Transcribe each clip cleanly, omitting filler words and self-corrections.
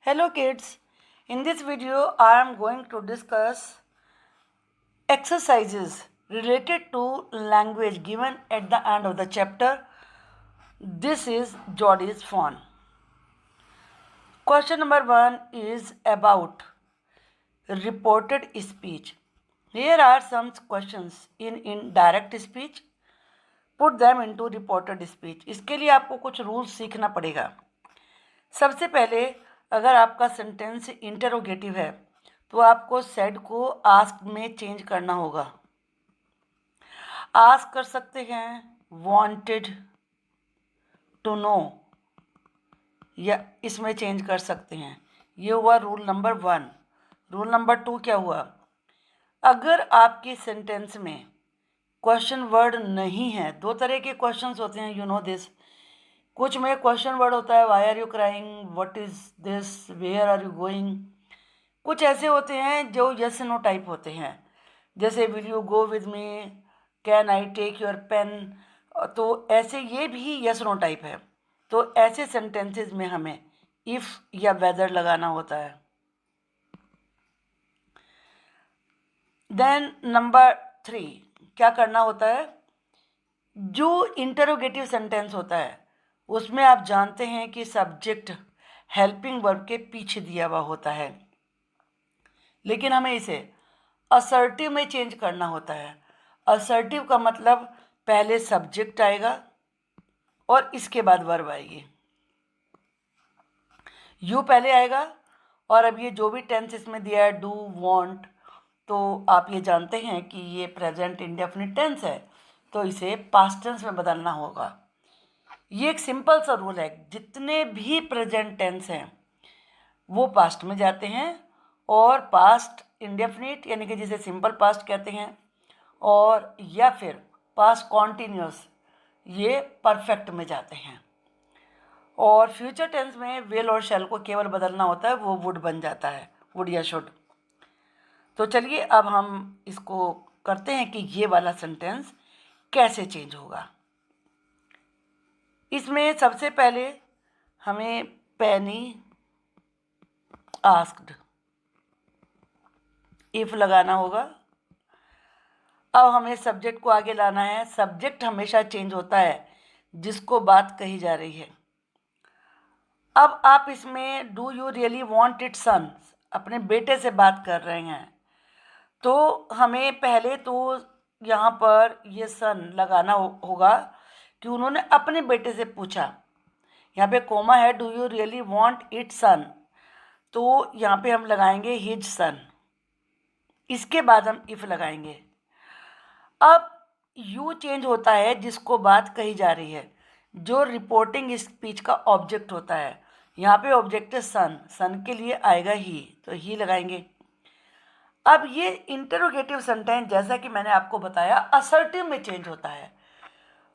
Hello kids, in this video I am going to discuss exercises related to language given at the end of the chapter. This is Jodie's phone. Question number 1 is about reported speech. Here are some questions in indirect speech. Put them into reported speech. इसके लिए आपको कुछ rules सीखना पड़ेगा. सबसे पहले अगर आपका सेंटेंस इंटरोगेटिव है तो आपको सेड को आस्क में चेंज करना होगा. आस्क कर सकते हैं वांटेड टू नो, या इसमें चेंज कर सकते हैं. ये हुआ रूल नंबर 1. रूल नंबर 2 क्या हुआ? अगर आपके सेंटेंस में क्वेश्चन वर्ड नहीं है, दो तरह के क्वेश्चंस होते हैं, यू नो दिस. कुछ में क्वेश्चन वर्ड होता है, why are you crying, what is this, where are you going. कुछ ऐसे होते हैं जो यस नो टाइप होते हैं, जैसे will you go with me, can I take your pen. तो ऐसे ये भी यस नो टाइप है. तो ऐसे सेंटेंसेस में हमें इफ़ या वेदर लगाना होता है. देन नंबर 3 क्या करना होता है? जो इंटरोगेटिव सेंटेंस होता है उसमें आप जानते हैं कि सब्जेक्ट हेल्पिंग वर्ब के पीछे दिया हुआ होता है, लेकिन हमें इसे असर्टिव में चेंज करना होता है. असर्टिव का मतलब पहले सब्जेक्ट आएगा और इसके बाद वर्ब आएगी. यू पहले आएगा और अब ये जो भी टेंस इसमें दिया है, डू, वांट, तो आप ये जानते हैं कि ये प्रेजेंट इंडेफिनिट टेंस है, तो इसे पास्ट टेंस में बदलना होगा. ये एक सिंपल सा रूल है. जितने भी प्रेजेंट टेंस हैं वो पास्ट में जाते हैं, और पास्ट इंडेफिनिट यानी कि जिसे सिंपल पास्ट कहते हैं, और या फिर पास्ट कॉन्टिन्यूस, ये परफेक्ट में जाते हैं. और फ्यूचर टेंस में विल और शैल को केवल बदलना होता है, वो वुड बन जाता है, वुड या शुड. तो चलिए अब हम इसको करते हैं कि ये वाला सेंटेंस कैसे चेंज होगा. इसमें सबसे पहले हमें पेनी आस्क्ड इफ लगाना होगा. अब हमें सब्जेक्ट को आगे लाना है. सब्जेक्ट हमेशा चेंज होता है जिसको बात कही जा रही है. अब आप इसमें do you really want it son, अपने बेटे से बात कर रहे हैं, तो हमें पहले तो यहाँ पर ये सन लगाना होगा कि उन्होंने अपने बेटे से पूछा. यहाँ पे कोमा है, do you really want it son, तो यहाँ पे हम लगाएंगे हिज सन. इसके बाद हम इफ लगाएंगे. अब यू चेंज होता है जिसको बात कही जा रही है, जो रिपोर्टिंग स्पीच का ऑब्जेक्ट होता है. यहाँ पे ऑब्जेक्ट है सन, सन के लिए आएगा ही, तो ही लगाएंगे. अब ये इंटरोगेटिव सेंटेंस जैसा कि मैंने आपको बताया असर्टिव में चेंज होता है.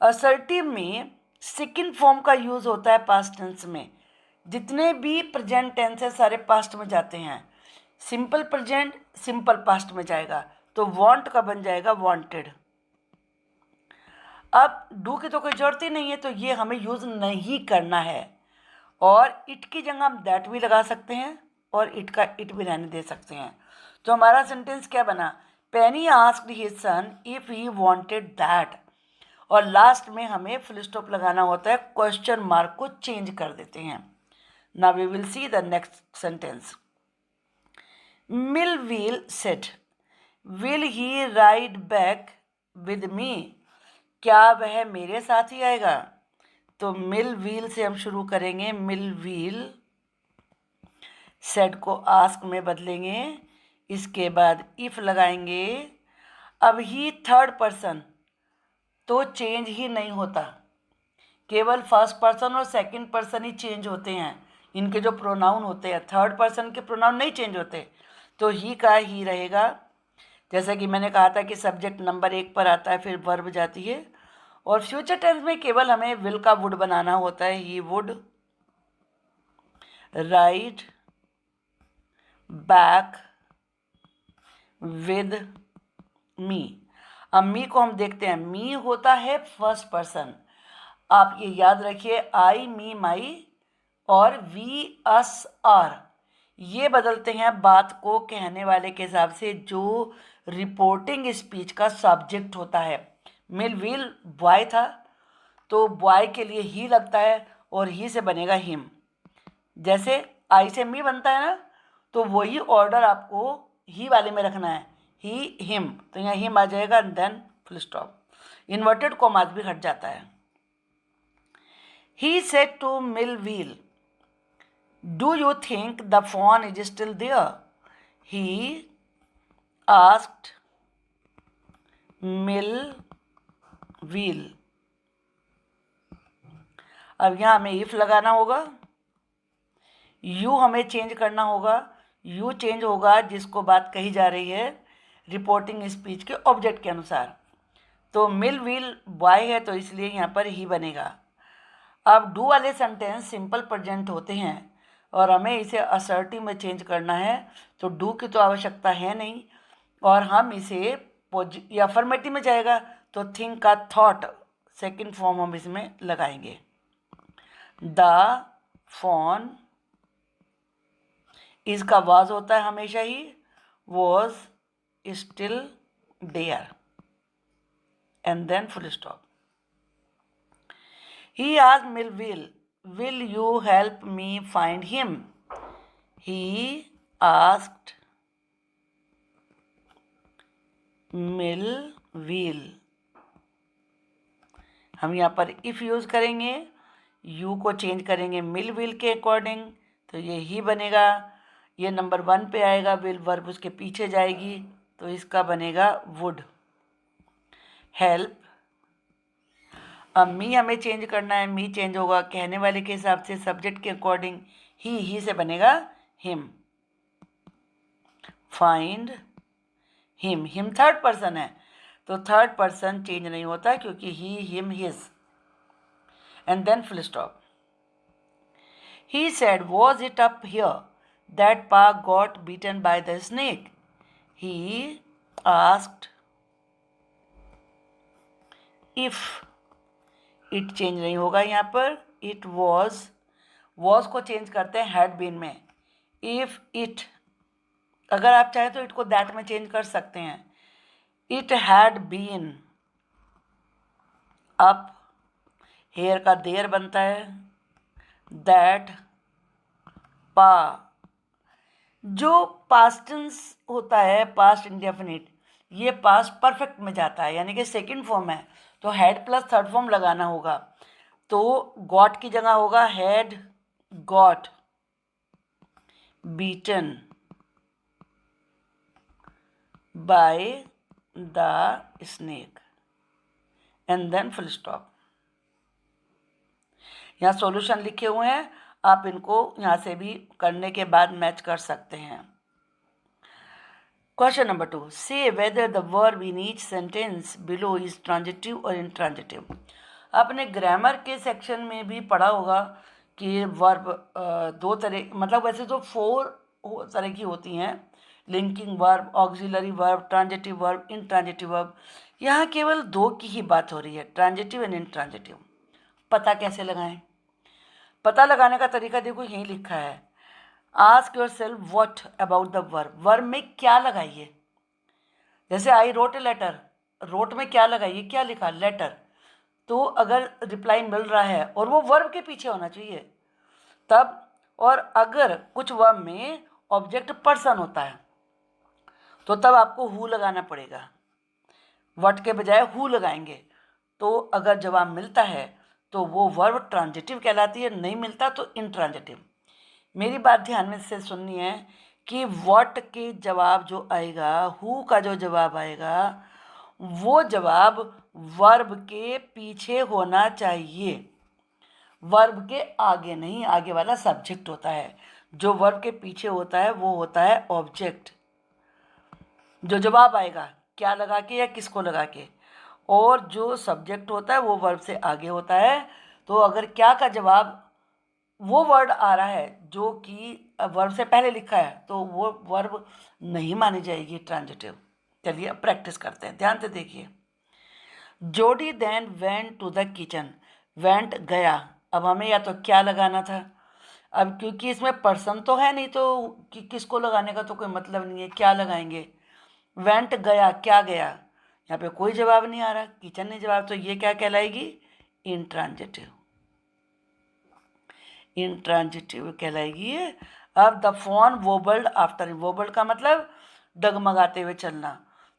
असर्टिव में सेकंड फॉर्म का यूज़ होता है पास्ट टेंस में. जितने भी प्रेजेंट टेंस है सारे पास्ट में जाते हैं. सिंपल प्रेजेंट सिंपल पास्ट में जाएगा, तो वांट का बन जाएगा वांटेड. अब डू की तो कोई जरूरत ही नहीं है, तो ये हमें यूज़ नहीं करना है. और इट की जगह हम दैट भी लगा सकते हैं, और इट का इट भी रहने दे सकते हैं. तो हमारा सेंटेंस क्या बना? Penny asked his son if he wanted that, और लास्ट में हमें फुल स्टॉप लगाना होता है. क्वेश्चन मार्क को चेंज कर देते हैं. Now we will see the next sentence. Melville said will he ride back with me, क्या वह मेरे साथ ही आएगा? तो मिलवील से हम शुरू करेंगे. मिलवील सेड को आस्क में बदलेंगे, इसके बाद इफ लगाएंगे. अब ही थर्ड पर्सन, तो चेंज ही नहीं होता, केवल फर्स्ट पर्सन और सेकंड पर्सन ही चेंज होते हैं. इनके जो प्रोनाउन होते हैं, थर्ड पर्सन के प्रोनाउन नहीं चेंज होते, तो ही का ही रहेगा. जैसा कि मैंने कहा था कि सब्जेक्ट नंबर 1 पर आता है, फिर वर्ब जाती है. और फ्यूचर टेंस में केवल हमें विल का वुड बनाना होता है. He would ride back with मी. अब मी को हम देखते हैं. मी होता है फर्स्ट पर्सन. आप ये याद रखिए, आई, मी, माई और वी, अस, आर, ये बदलते हैं बात को कहने वाले के हिसाब से जो रिपोर्टिंग स्पीच का सब्जेक्ट होता है। मिल व्हील बॉय था तो बॉय के लिए ही लगता है और ही से बनेगा हिम। जैसे आई से मी बनता है ना, तो वही ऑर्डर आपको ही वाले में रखना है, ही हिम, तो यहाँ हिम आ जाएगा and then full stop. Inverted commas भी हट जाता है। He said to Mill Wheel, do you think the phone is still there? He asked mill Wheel. अब यहाँ हमें इफ लगाना होगा, यू हमें चेंज करना होगा। यू चेंज होगा जिसको बात कही जा रही है रिपोर्टिंग स्पीच के ऑब्जेक्ट के अनुसार। तो मिल व्हील बॉय है तो इसलिए यहाँ पर ही बनेगा। अब डू वाले सेंटेंस सिंपल प्रेजेंट होते हैं और हमें इसे असर्टिव में चेंज करना है, तो डू की तो आवश्यकता है नहीं और हम इसे अफर्मेटिव में जाएगा तो थिंक का थॉट सेकंड फॉर्म हम इसमें लगाएंगे। द फोन इसका वाज होता है हमेशा ही, was still there and then full stop. He asked mill wheel, will you help me find him? He asked mill wheel. हम यहाँ पर इफ यूज करेंगे, यू को चेंज करेंगे मिल व्हील के अकॉर्डिंग, तो ये ही बनेगा। ये नंबर 1 पे आएगा, विल वर्ब उसके पीछे जाएगी तो इसका बनेगा वुड। हेल्प, अब मी हमें चेंज करना है, मी चेंज होगा कहने वाले के हिसाब से सब्जेक्ट के अकॉर्डिंग, ही से बनेगा him. Find him, him third person है तो थर्ड पर्सन चेंज नहीं होता क्योंकि he him his and then full stop. He said, was it up here that Pa got beaten by the snake? He asked if, it change नहीं होगा यहाँ पर, it was को चेंज करते हैं had been में। if it, अगर आप चाहें तो it को that में चेंज कर सकते हैं। it had been up, here का there बनता है, that पा, जो पास्ट टेंस होता है पास्ट इंडेफिनिट, ये पास्ट परफेक्ट में जाता है यानी कि सेकंड फॉर्म है तो हैड प्लस थर्ड फॉर्म लगाना होगा। तो गॉट की जगह होगा had got beaten by the snake and then full stop. यहाँ सॉल्यूशन लिखे हुए हैं, आप इनको यहाँ से भी करने के बाद मैच कर सकते हैं। क्वेश्चन नंबर 2, से whether the verb in each sentence below is transitive और इंट्रांजिटिव। आपने ग्रामर के सेक्शन में भी पढ़ा होगा कि वर्ब दो तरह, मतलब वैसे तो 4 तरह की होती हैं, linking verb, auxiliary verb, transitive verb, intransitive verb. यहाँ केवल 2 की ही बात हो रही है, ट्रांजिटिव एंड इंट्रांजिटिव। पता कैसे लगाएं? पता लगाने का तरीका देखो, यहीं लिखा है, ask yourself what about the verb. Verb में क्या लगाइए? जैसे I wrote a letter, wrote में क्या लगाइए, क्या लिखा? लेटर। तो अगर रिप्लाई मिल रहा है और वो वर्ब के पीछे होना चाहिए तब, और अगर कुछ वर्ब में ऑब्जेक्ट पर्सन होता है तो तब आपको हु लगाना पड़ेगा, वट के बजाय हु लगाएंगे। तो अगर जवाब मिलता है तो वो वर्ब ट्रांजिटिव कहलाती है, नहीं मिलता तो इंट्रांजिटिव। मेरी बात ध्यान में से सुननी है कि व्हाट के जवाब जो आएगा, हु का जो जवाब आएगा, वो जवाब वर्ब के पीछे होना चाहिए, वर्ब के आगे नहीं। आगे वाला सब्जेक्ट होता है, जो वर्ब के पीछे होता है वो होता है ऑब्जेक्ट। जो जवाब आएगा क्या लगा के या किसको लगा के, और जो सब्जेक्ट होता है वो वर्ब से आगे होता है। तो अगर क्या का जवाब वो वर्ड आ रहा है जो कि वर्ब से पहले लिखा है तो वो वर्ब नहीं मानी जाएगी ट्रांजिटिव। चलिए अब प्रैक्टिस करते हैं, ध्यान से देखिए। Jody then went to the kitchen, went गया, अब हमें या तो क्या लगाना था, अब क्योंकि इसमें पर्सन तो है नहीं, तो किसको लगाने का तो कोई मतलब नहीं है, क्या लगाएंगे। वेंट गया, क्या गया, यहाँ पे कोई जवाब नहीं आ रहा, किचन ने जवाब, तो ये क्या कहलाएगी, इंट्रांजिटिव, इंट्रांजिटिव कहलाएगी ये। अब द फोन वोबल्ड आफ्टर, वोबल्ड का मतलब डगमगाते हुए चलना,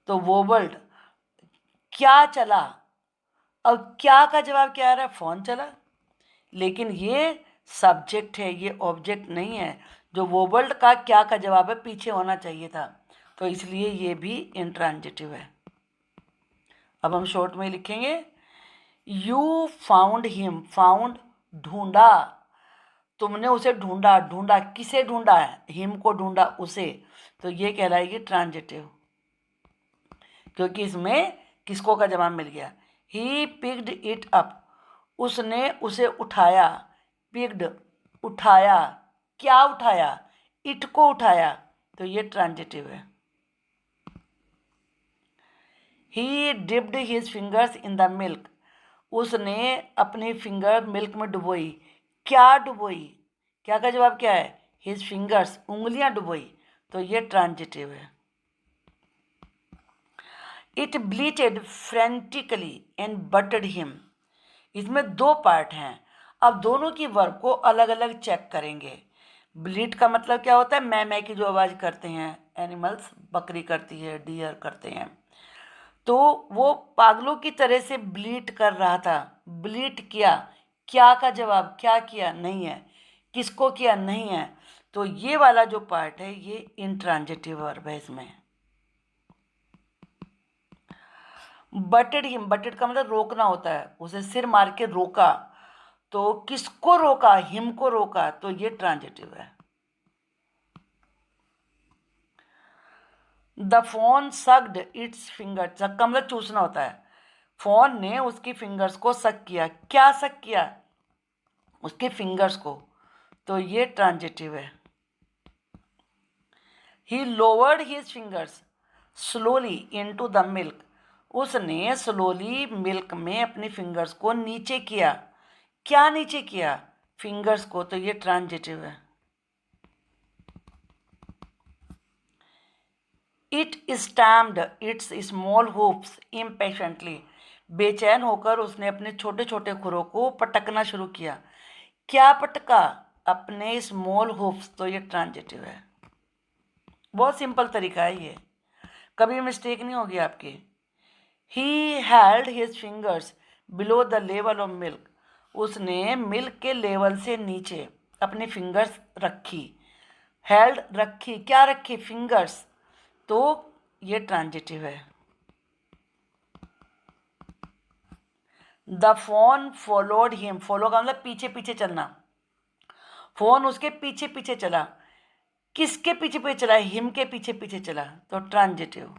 तो वोबल्ड क्या चला। अब क्या का जवाब क्या आ रहा है, फोन चला, लेकिन ये सब्जेक्ट है, ये ऑब्जेक्ट नहीं है। जो वोबल्ड का क्या का जवाब है पीछे होना चाहिए था, तो इसलिए ये भी इंट्रांजिटिव है। अब हम शॉर्ट में लिखेंगे, यू फाउंड हिम, फाउंड ढूंढा, तुमने उसे ढूंढा, ढूंढा किसे ढूंढा है, हिम को ढूंढा, उसे, तो ये कहलाएगी ट्रांजिटिव, क्योंकि इसमें किसको का जवाब मिल गया। ही पिक्ड इट अप, उसने उसे उठाया, पिक्ड उठाया, क्या उठाया, इट को उठाया, तो ये ट्रांजिटिव है। ही dipped his fingers in the milk, उसने अपनी फिंगर मिल्क में डुबोई, क्या डुबोई, क्या का जवाब क्या है, हिज फिंगर्स, उंगलियां डुबोई, तो ये ट्रांजिटिव है। इट ब्लीटेड फ्रेंटिकली एंड बटड हिम, इसमें दो पार्ट हैं, अब दोनों की वर्ब को अलग अलग चेक करेंगे। ब्लीट का मतलब क्या होता है, मैं की जो आवाज़ करते हैं एनिमल्स, बकरी करती है, डियर करते हैं, तो वो पागलों की तरह से ब्लीट कर रहा था, ब्लीट किया, क्या का जवाब, क्या किया, नहीं है, किसको किया, नहीं है, तो ये वाला जो पार्ट है ये इंट्रांजिटिव वर्ब है इसमें। बटेड हिम, बटेड का मतलब रोकना होता है, उसे सिर मार के रोका, तो किसको रोका, हिम को रोका, तो ये ट्रांजिटिव है। The phone sucked it's finger, सक का मतलब चूसना होता है, फोन ने उसकी फिंगर्स को सक किया, क्या सक किया, उसके फिंगर्स को, तो ये ट्रांजिटिव है। He lowered his fingers slowly into the milk, उसने स्लोली मिल्क में अपनी फिंगर्स को नीचे किया, क्या नीचे किया, फिंगर्स को, तो ये ट्रांजिटिव है। It stamped it's small hoops impatiently, बेचैन होकर उसने अपने छोटे छोटे खुरों को पटकना शुरू किया, क्या पटका, अपने स्मॉल हूप्स, तो ये ट्रांजिटिव है। बहुत सिंपल तरीका है ये, कभी मिस्टेक नहीं होगी आपकी। He held his fingers below the level of milk, उसने मिल्क के लेवल से नीचे अपनी फिंगर्स रखी, हेल्ड रखी, क्या रखी, फिंगर्स, तो ये ट्रांजिटिव है। The phone followed him, follow का मतलब पीछे पीछे चलना, फोन उसके पीछे पीछे चला, किसके पीछे पीछे चला, हिम के पीछे पीछे चला, तो ट्रांजिटिव।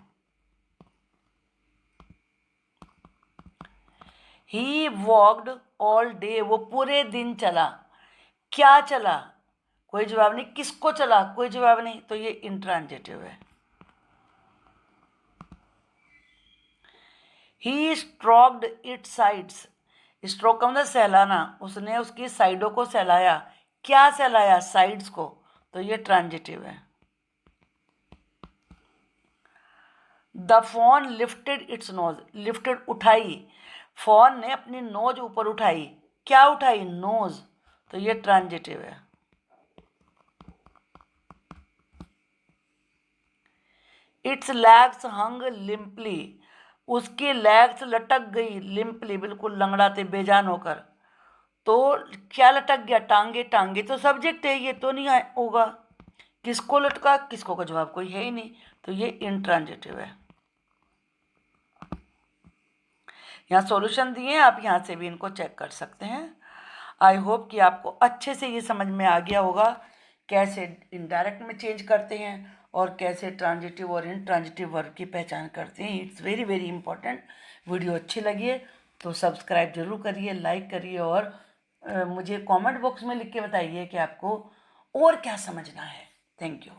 ही वॉक्ड ऑल डे, वो पूरे दिन चला, क्या चला, कोई जवाब नहीं, किसको चला, कोई जवाब नहीं, तो ये इंट्रांजिटिव है। ही स्ट्रोक्ड इट साइड्स, स्ट्रोक का मतलब सहलाना, उसने उसकी साइडों को सहलाया, क्या सहलाया, साइड्स को, तो ये ट्रांजिटिव है। The phone lifted its nose, lifted उठाई, फोन ने अपनी नोज ऊपर उठाई, क्या उठाई, नोज, तो ये ट्रांजिटिव है। इट्स लेग्स हंग लिम्पली, उसकी लेग्स लटक गई, लिम्पली बिल्कुल लंगड़ाते बेजान होकर, तो क्या लटक गया, टांगे, टांगे तो सब्जेक्ट है, ये तो नहीं होगा, किसको लटका, किसको का जवाब कोई है ही नहीं, तो ये इंट्रांजिटिव है। यहाँ सॉल्यूशन दिए हैं, आप यहाँ से भी इनको चेक कर सकते हैं। आई होप कि आपको अच्छे से ये समझ में आ गया होगा कैसे इनडायरेक्ट में चेंज करते हैं और कैसे ट्रांजिटिव और इंट्रांजिटिव वर्ब की पहचान करते हैं। It's very very important. Video अच्छी लगी है तो सब्सक्राइब जरूर करिए, लाइक करिए और मुझे कमेंट बॉक्स में लिख के बताइए कि आपको और क्या समझना है। Thank you.